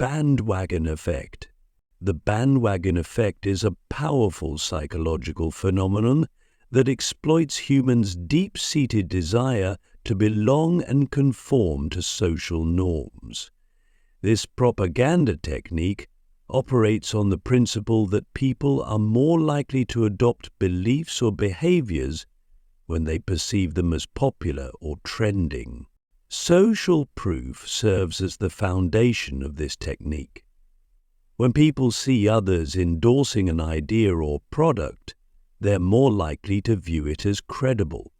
bandwagon effect. The bandwagon effect is a powerful psychological phenomenon that exploits humans' deep-seated desire to belong and conform to social norms. This propaganda technique operates on the principle that people are more likely to adopt beliefs or behaviors when they perceive them as popular or trending. Social proof serves as the foundation of this technique. When people see others endorsing an idea or product, they're more likely to view it as credible.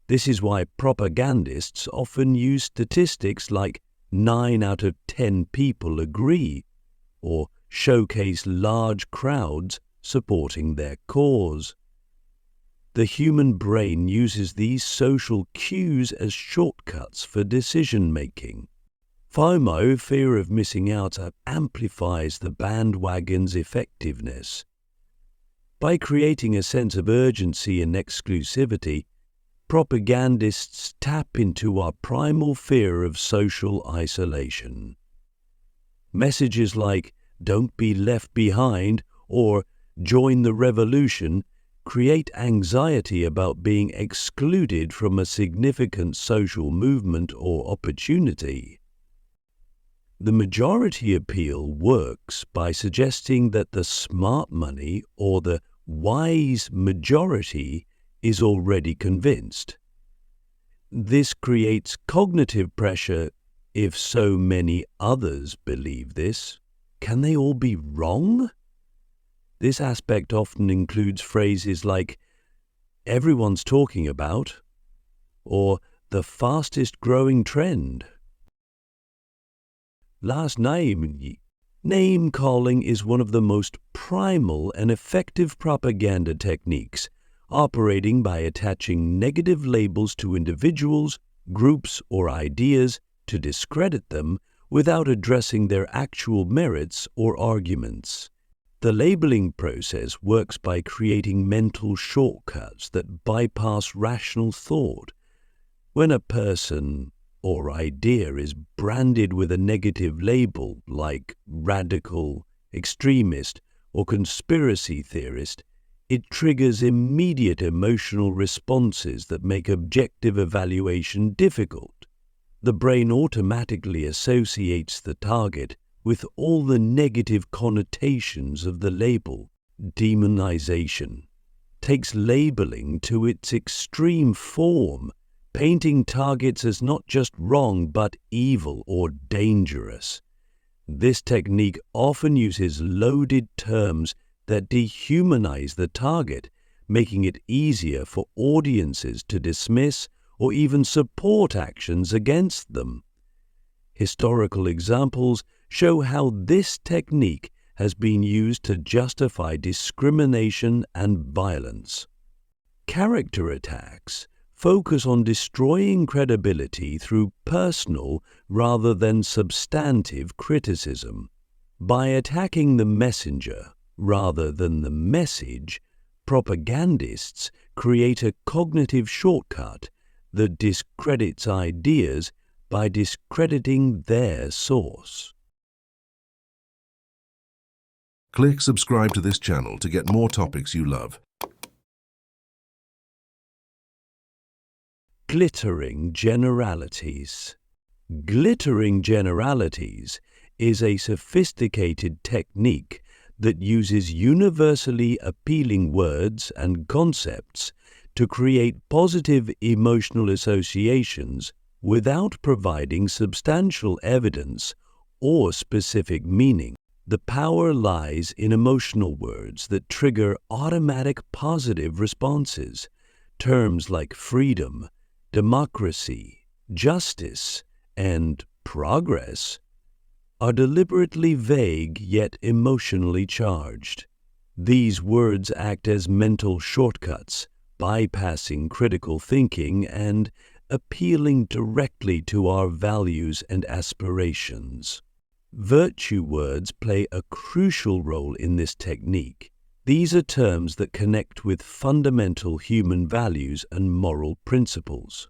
This is why propagandists often use statistics like 9 out of 10 people agree, or showcase large crowds supporting their cause. The human brain uses these social cues as shortcuts for decision-making. FOMO, fear of missing out, amplifies the bandwagon's effectiveness. By creating a sense of urgency and exclusivity, propagandists tap into our primal fear of social isolation. Messages like "Don't be left behind" or "Join the revolution" create anxiety about being excluded from a significant social movement or opportunity. The majority appeal works by suggesting that the smart money or the wise majority is already convinced. This creates cognitive pressure. If so many others believe this, can they all be wrong? This aspect often includes phrases like "everyone's talking about" or "the fastest growing trend." Last name calling is one of the most primal and effective propaganda techniques, operating by attaching negative labels to individuals, groups, or ideas to discredit them without addressing their actual merits or arguments. The labeling process works by creating mental shortcuts that bypass rational thought. When a person or idea is branded with a negative label like radical, extremist, or conspiracy theorist, it triggers immediate emotional responses that make objective evaluation difficult. The brain automatically associates the target with all the negative connotations of the label. Demonization takes labeling to its extreme form, painting targets as not just wrong but evil or dangerous. This technique often uses loaded terms that dehumanize the target, making it easier for audiences to dismiss or even support actions against them. Historical examples show how this technique has been used to justify discrimination and violence. Character attacks focus on destroying credibility through personal rather than substantive criticism. By attacking the messenger rather than the message, propagandists create a cognitive shortcut that discredits ideas by discrediting their source. Click subscribe to this channel to get more topics you love. Glittering generalities. Glittering generalities is a sophisticated technique that uses universally appealing words and concepts to create positive emotional associations without providing substantial evidence or specific meaning. The power lies in emotional words that trigger automatic positive responses. Terms like freedom, democracy, justice, and progress are deliberately vague yet emotionally charged. These words act as mental shortcuts, bypassing critical thinking and appealing directly to our values and aspirations. Virtue words play a crucial role in this technique. These are terms that connect with fundamental human values and moral principles.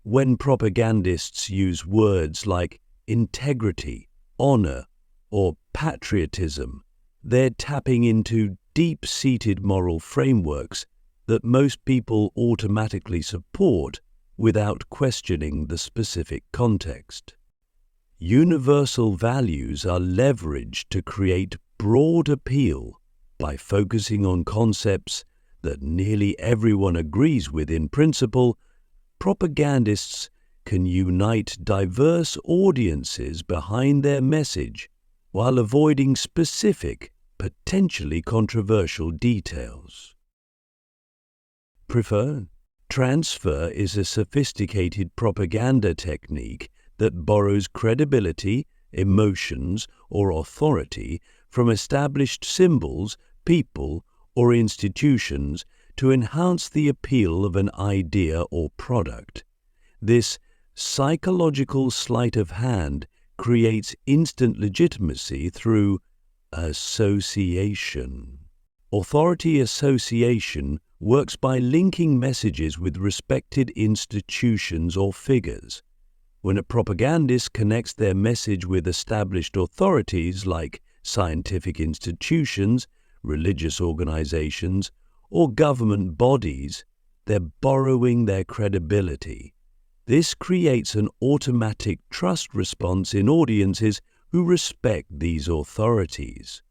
When propagandists use words like integrity, honor, or patriotism, they're tapping into deep-seated moral frameworks that most people automatically support without questioning the specific context. Universal values are leveraged to create broad appeal by focusing on concepts that nearly everyone agrees with in principle. Propagandists can unite diverse audiences behind their message while avoiding specific, potentially controversial details. Transfer is a sophisticated propaganda technique that borrows credibility, emotions, or authority from established symbols, people, or institutions to enhance the appeal of an idea or product. This psychological sleight of hand creates instant legitimacy through association. Authority association works by linking messages with respected institutions or figures. When a propagandist connects their message with established authorities like scientific institutions, religious organizations, or government bodies, they're borrowing their credibility. This creates an automatic trust response in audiences who respect these authorities.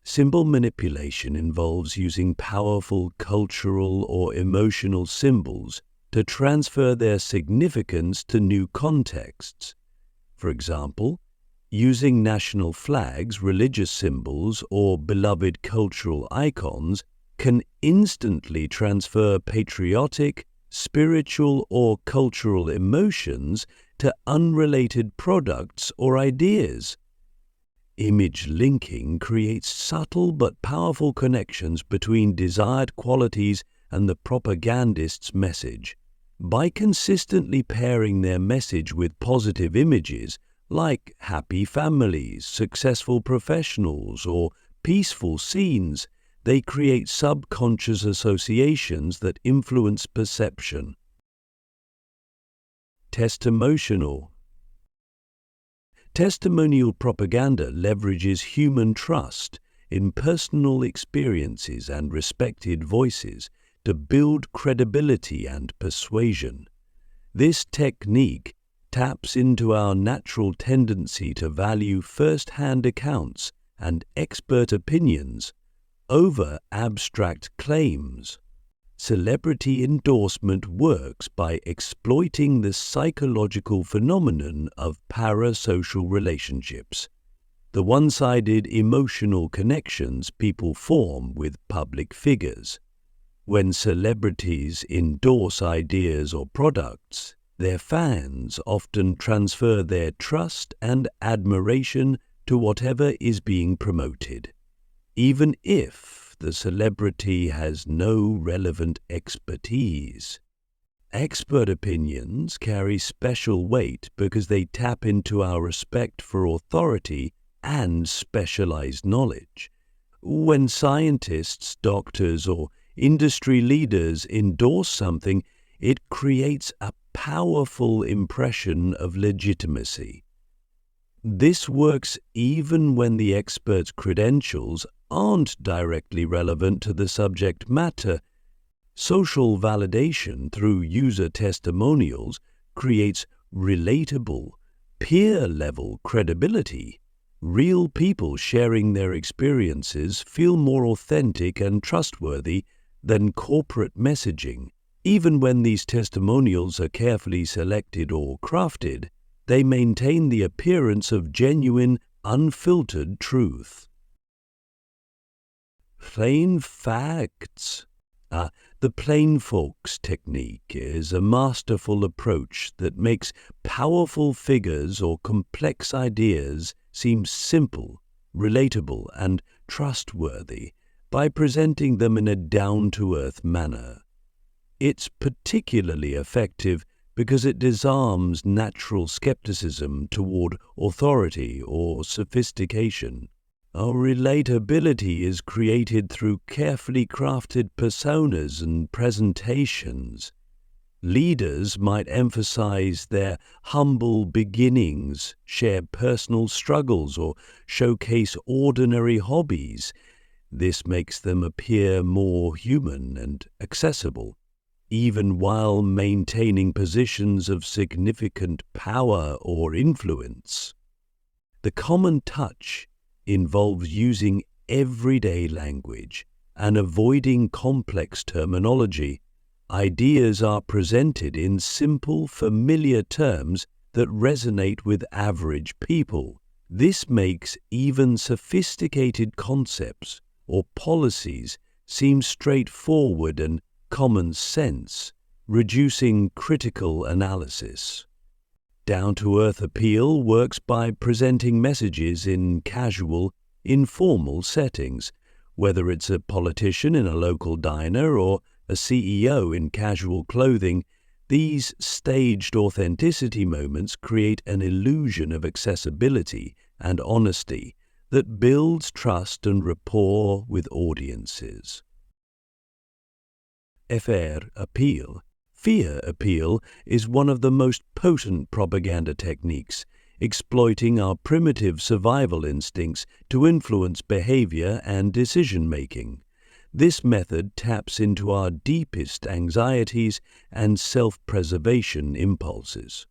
Symbol manipulation involves using powerful cultural or emotional symbols to transfer their significance to new contexts. For example, using national flags, religious symbols, or beloved cultural icons can instantly transfer patriotic, spiritual, or cultural emotions to unrelated products or ideas. Image linking creates subtle but powerful connections between desired qualities and the propagandist's message. By consistently pairing their message with positive images like happy families, successful professionals, or peaceful scenes, they create subconscious associations that influence perception. Testimonial propaganda leverages human trust in personal experiences and respected voices to build credibility and persuasion. This technique taps into our natural tendency to value first-hand accounts and expert opinions over abstract claims. Celebrity endorsement works by exploiting the psychological phenomenon of parasocial relationships, the one-sided emotional connections people form with public figures. When celebrities endorse ideas or products, their fans often transfer their trust and admiration to whatever is being promoted, even if the celebrity has no relevant expertise. Expert opinions carry special weight because they tap into our respect for authority and specialized knowledge. When scientists, doctors, or industry leaders endorse something, it creates a powerful impression of legitimacy. This works even when the expert's credentials aren't directly relevant to the subject matter. Social validation through user testimonials creates relatable, peer-level credibility. Real people sharing their experiences feel more authentic and trustworthy than corporate messaging. Even when these testimonials are carefully selected or crafted, they maintain the appearance of genuine, unfiltered truth. Plain facts. The plain folks technique is a masterful approach that makes powerful figures or complex ideas seem simple, relatable, and trustworthy by presenting them in a down-to-earth manner. It's particularly effective because it disarms natural skepticism toward authority or sophistication. Our relatability is created through carefully crafted personas and presentations. Leaders might emphasize their humble beginnings, share personal struggles, or showcase ordinary hobbies. This makes them appear more human and accessible, even while maintaining positions of significant power or influence. The common touch involves using everyday language and avoiding complex terminology. Ideas are presented in simple, familiar terms that resonate with average people. This makes even sophisticated concepts or policies seem straightforward and common sense, reducing critical analysis. Down-to-earth appeal works by presenting messages in casual, informal settings, whether it's a politician in a local diner or a CEO in casual clothing. These staged authenticity moments create an illusion of accessibility and honesty that builds trust and rapport with audiences. Fear appeal. Fear appeal is one of the most potent propaganda techniques, exploiting our primitive survival instincts to influence behavior and decision-making. This method taps into our deepest anxieties and self-preservation impulses.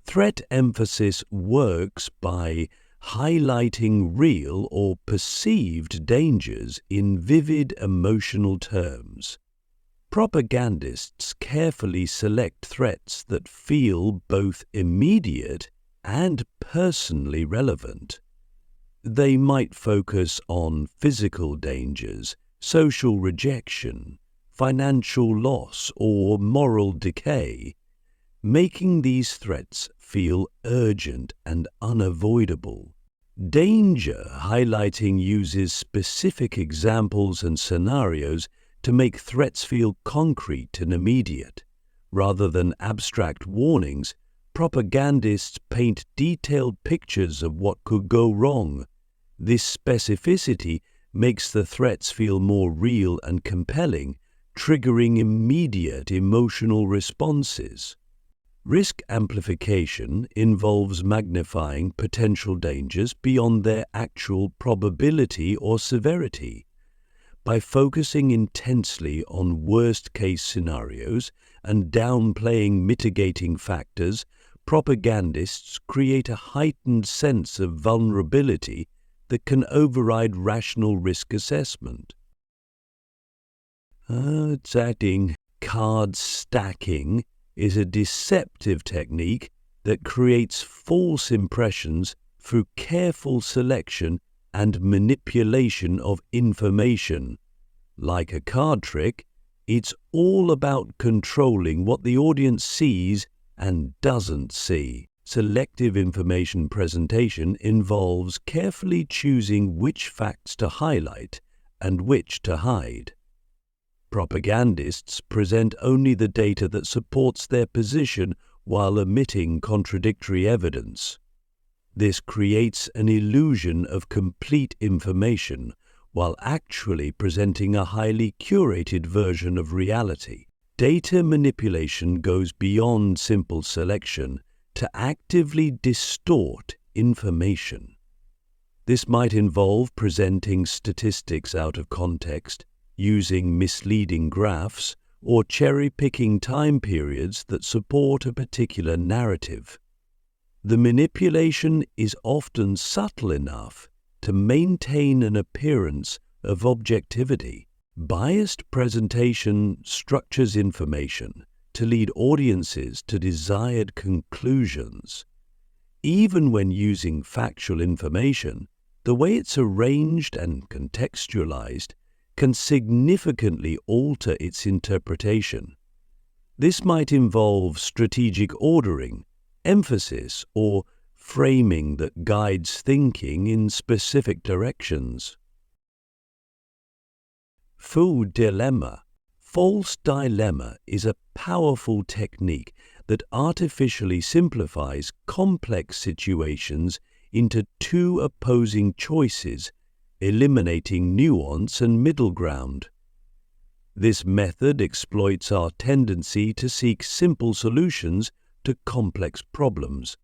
Threat emphasis works by highlighting real or perceived dangers in vivid emotional terms. Propagandists carefully select threats that feel both immediate and personally relevant. They might focus on physical dangers, social rejection, financial loss, or moral decay, making these threats feel urgent and unavoidable. Danger highlighting uses specific examples and scenarios to make threats feel concrete and immediate. Rather than abstract warnings, propagandists paint detailed pictures of what could go wrong. This specificity makes the threats feel more real and compelling, triggering immediate emotional responses. Risk amplification involves magnifying potential dangers beyond their actual probability or severity. By focusing intensely on worst-case scenarios and downplaying mitigating factors, propagandists create a heightened sense of vulnerability that can override rational risk assessment. Card stacking is a deceptive technique that creates false impressions through careful selection and manipulation of information. Like a card trick, it's all about controlling what the audience sees and doesn't see. Selective information presentation involves carefully choosing which facts to highlight and which to hide. Propagandists present only the data that supports their position while omitting contradictory evidence. This creates an illusion of complete information while actually presenting a highly curated version of reality. Data manipulation goes beyond simple selection to actively distort information. This might involve presenting statistics out of context, using misleading graphs, or cherry-picking time periods that support a particular narrative. The manipulation is often subtle enough to maintain an appearance of objectivity. Biased presentation structures information to lead audiences to desired conclusions. Even when using factual information, the way it's arranged and contextualized can significantly alter its interpretation. This might involve strategic ordering, emphasis, or framing that guides thinking in specific directions. Faux dilemma. False dilemma is a powerful technique that artificially simplifies complex situations into two opposing choices, eliminating nuance and middle ground. This method exploits our tendency to seek simple solutions to complex problems.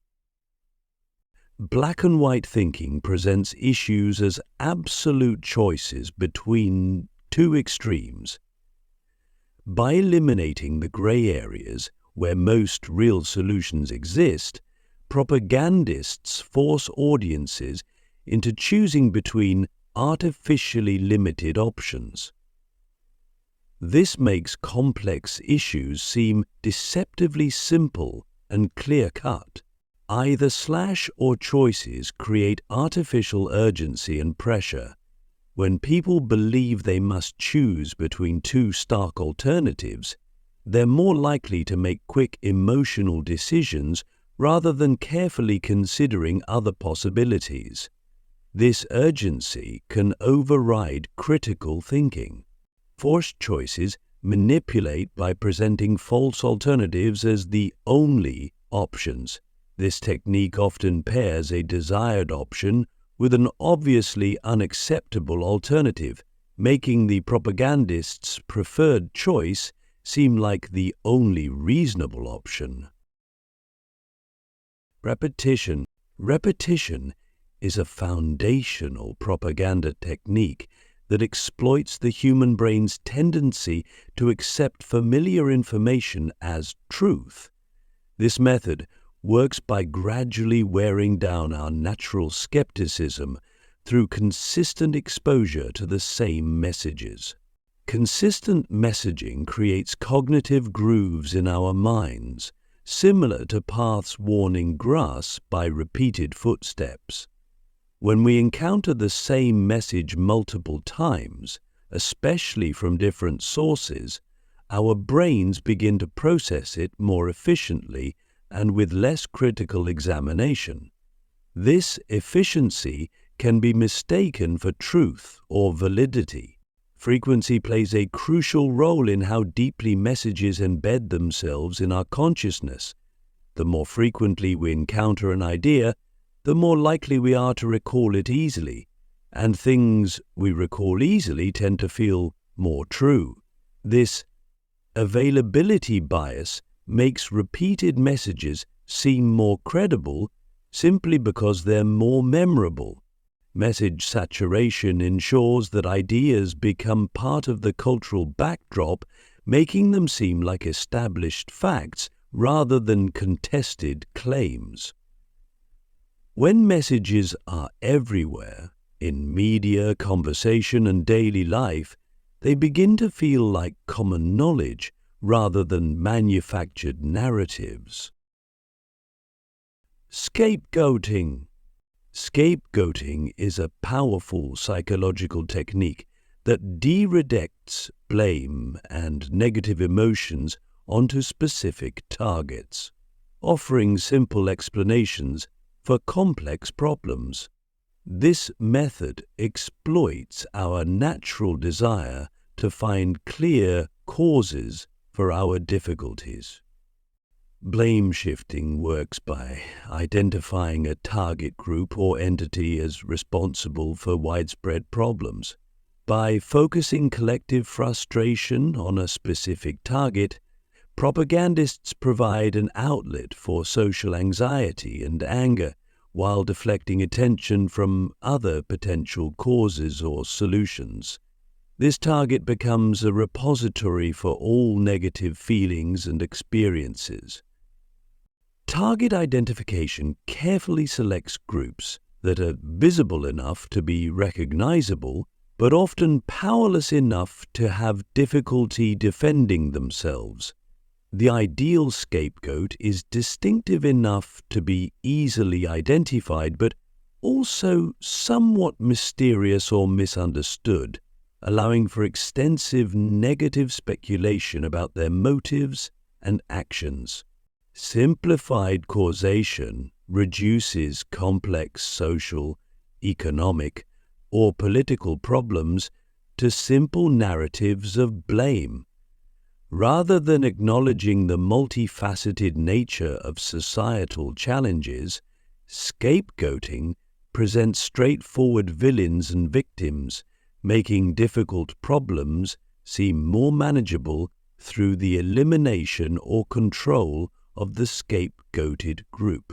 Black and white thinking presents issues as absolute choices between two extremes. By eliminating the gray areas where most real solutions exist, propagandists force audiences into choosing between artificially limited options. This makes complex issues seem deceptively simple and clear-cut. Either slash or choices create artificial urgency and pressure. When people believe they must choose between two stark alternatives, they're more likely to make quick emotional decisions rather than carefully considering other possibilities. This urgency can override critical thinking. Forced choices manipulate by presenting false alternatives as the only options. This technique often pairs a desired option with an obviously unacceptable alternative, making the propagandist's preferred choice seem like the only reasonable option. Repetition. Repetition is a foundational propaganda technique that exploits the human brain's tendency to accept familiar information as truth. This method works by gradually wearing down our natural skepticism through consistent exposure to the same messages. Consistent messaging creates cognitive grooves in our minds, similar to paths worn in grass by repeated footsteps. When we encounter the same message multiple times, especially from different sources, our brains begin to process it more efficiently and with less critical examination. This efficiency can be mistaken for truth or validity. Frequency plays a crucial role in how deeply messages embed themselves in our consciousness. The more frequently we encounter an idea, the more likely we are to recall it easily, and things we recall easily tend to feel more true. This availability bias makes repeated messages seem more credible simply because they're more memorable. Message saturation ensures that ideas become part of the cultural backdrop, making them seem like established facts rather than contested claims. When messages are everywhere, in media, conversation, and daily life, they begin to feel like common knowledge rather than manufactured narratives. Scapegoating. Scapegoating is a powerful psychological technique that redirects blame and negative emotions onto specific targets, offering simple explanations for complex problems. This method exploits our natural desire to find clear causes for our difficulties. Blame shifting works by identifying a target group or entity as responsible for widespread problems. By focusing collective frustration on a specific target, propagandists provide an outlet for social anxiety and anger while deflecting attention from other potential causes or solutions. This target becomes a repository for all negative feelings and experiences. Target identification carefully selects groups that are visible enough to be recognizable, but often powerless enough to have difficulty defending themselves. The ideal scapegoat is distinctive enough to be easily identified, but also somewhat mysterious or misunderstood, allowing for extensive negative speculation about their motives and actions. Simplified causation reduces complex social, economic, or political problems to simple narratives of blame. Rather than acknowledging the multifaceted nature of societal challenges, scapegoating presents straightforward villains and victims, making difficult problems seem more manageable through the elimination or control of the scapegoated group.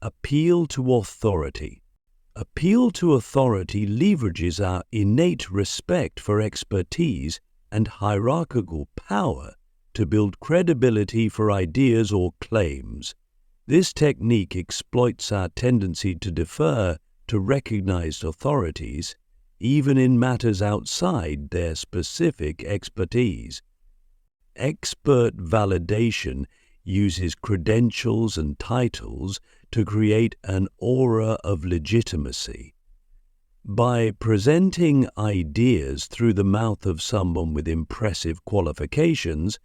Appeal to authority. Appeal to authority leverages our innate respect for expertise and hierarchical power to build credibility for ideas or claims. This technique exploits our tendency to defer to recognized authorities, even in matters outside their specific expertise. Expert validation uses credentials and titles to create an aura of legitimacy. By presenting ideas through the mouth of someone with impressive qualifications,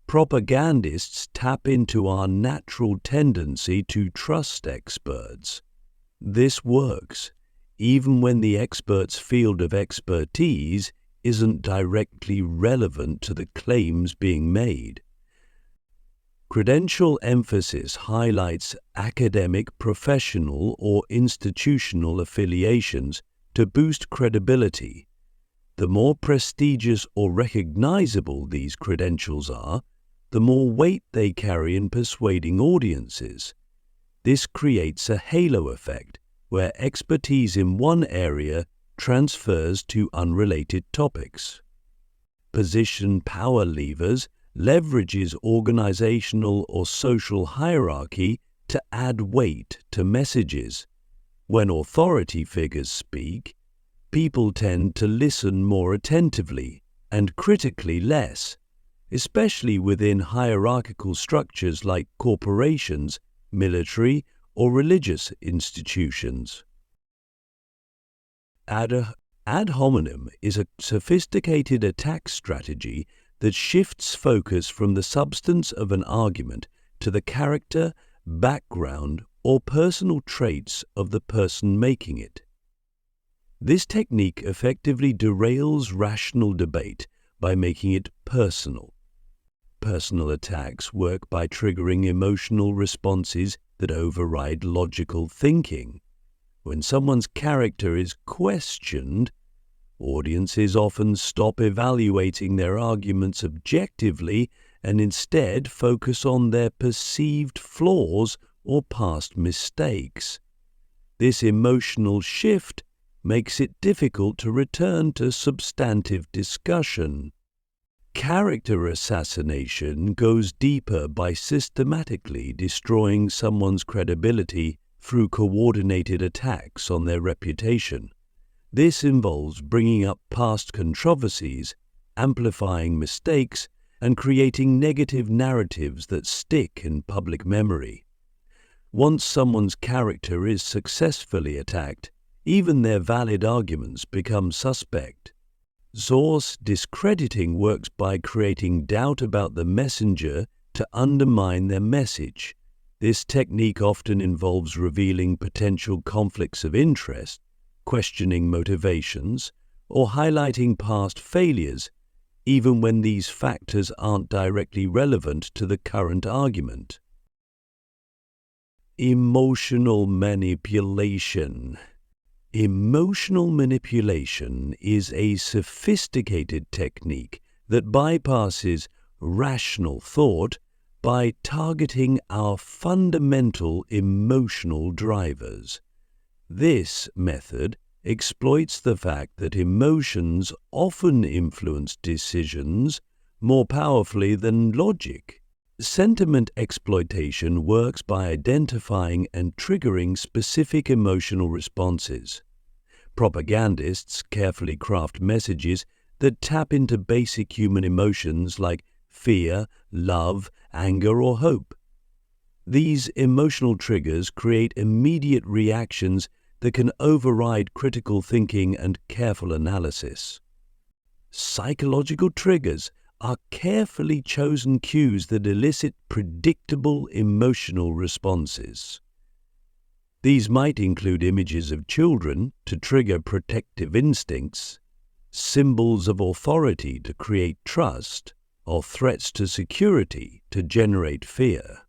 propagandists tap into our natural tendency to trust experts. This works even when the expert's field of expertise isn't directly relevant to the claims being made. Credential emphasis highlights academic, professional, or institutional affiliations to boost credibility. The more prestigious or recognizable these credentials are, the more weight they carry in persuading audiences. This creates a halo effect, where expertise in one area transfers to unrelated topics. Position power levers leverages organizational or social hierarchy to add weight to messages. When authority figures speak, people tend to listen more attentively and critically less, especially within hierarchical structures like corporations, military, or religious institutions. Ad hominem is a sophisticated attack strategy that shifts focus from the substance of an argument to the character, background, or personal traits of the person making it. This technique effectively derails rational debate by making it personal. Personal attacks work by triggering emotional responses that override logical thinking. When someone's character is questioned, audiences often stop evaluating their arguments objectively and instead focus on their perceived flaws or past mistakes. This emotional shift makes it difficult to return to substantive discussion. Character assassination goes deeper by systematically destroying someone's credibility through coordinated attacks on their reputation. This involves bringing up past controversies, amplifying mistakes, and creating negative narratives that stick in public memory. Once someone's character is successfully attacked, even their valid arguments become suspect. Source discrediting works by creating doubt about the messenger to undermine their message. This technique often involves revealing potential conflicts of interest, questioning motivations, or highlighting past failures, even when these factors aren't directly relevant to the current argument. Emotional manipulation. Emotional manipulation is a sophisticated technique that bypasses rational thought by targeting our fundamental emotional drivers. This method exploits the fact that emotions often influence decisions more powerfully than logic. Sentiment exploitation works by identifying and triggering specific emotional responses. Propagandists carefully craft messages that tap into basic human emotions like fear, love, anger, or hope. These emotional triggers create immediate reactions that can override critical thinking and careful analysis. Psychological triggers are carefully chosen cues that elicit predictable emotional responses. These might include images of children to trigger protective instincts, symbols of authority to create trust, or threats to security to generate fear.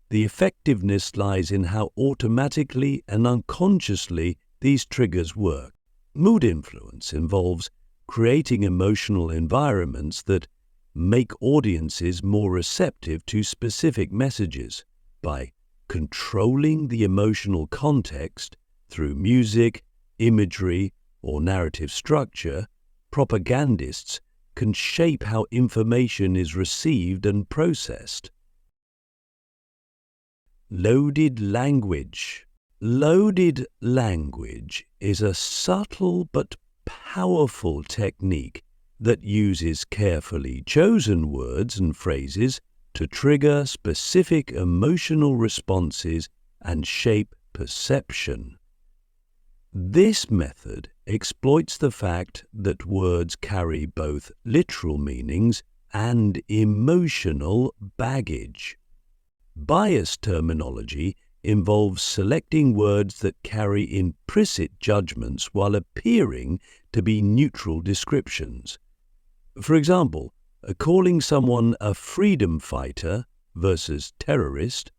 The effectiveness lies in how automatically and unconsciously these triggers work. Mood influence involves creating emotional environments that make audiences more receptive to specific messages by controlling the emotional context through music, imagery, or narrative structure. Propagandists can shape how information is received and processed. Loaded language. Loaded language is a subtle but powerful technique that uses carefully chosen words and phrases to trigger specific emotional responses and shape perception. This method exploits the fact that words carry both literal meanings and emotional baggage. Biased terminology involves selecting words that carry implicit judgments while appearing to be neutral descriptions. For example, calling someone a freedom fighter versus terrorist,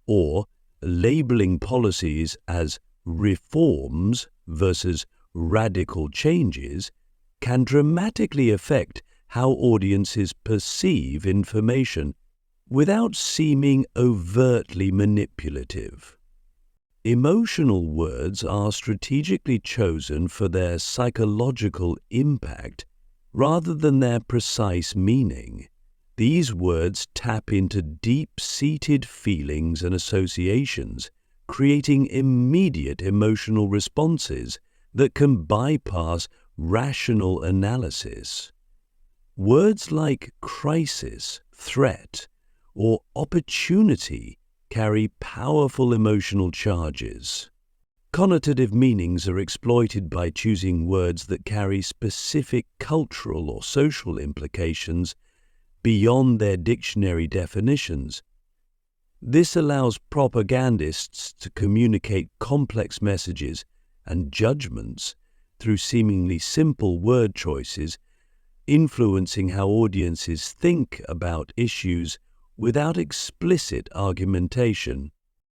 or labeling policies as reforms versus radical changes can dramatically affect how audiences perceive information without seeming overtly manipulative. Emotional words are strategically chosen for their psychological impact rather than their precise meaning. These words tap into deep-seated feelings and associations, creating immediate emotional responses that can bypass rational analysis. Words like crisis, threat, or opportunity carry powerful emotional charges. Connotative meanings are exploited by choosing words that carry specific cultural or social implications beyond their dictionary definitions. This allows propagandists to communicate complex messages and judgments through seemingly simple word choices, influencing how audiences think about issues without explicit argumentation.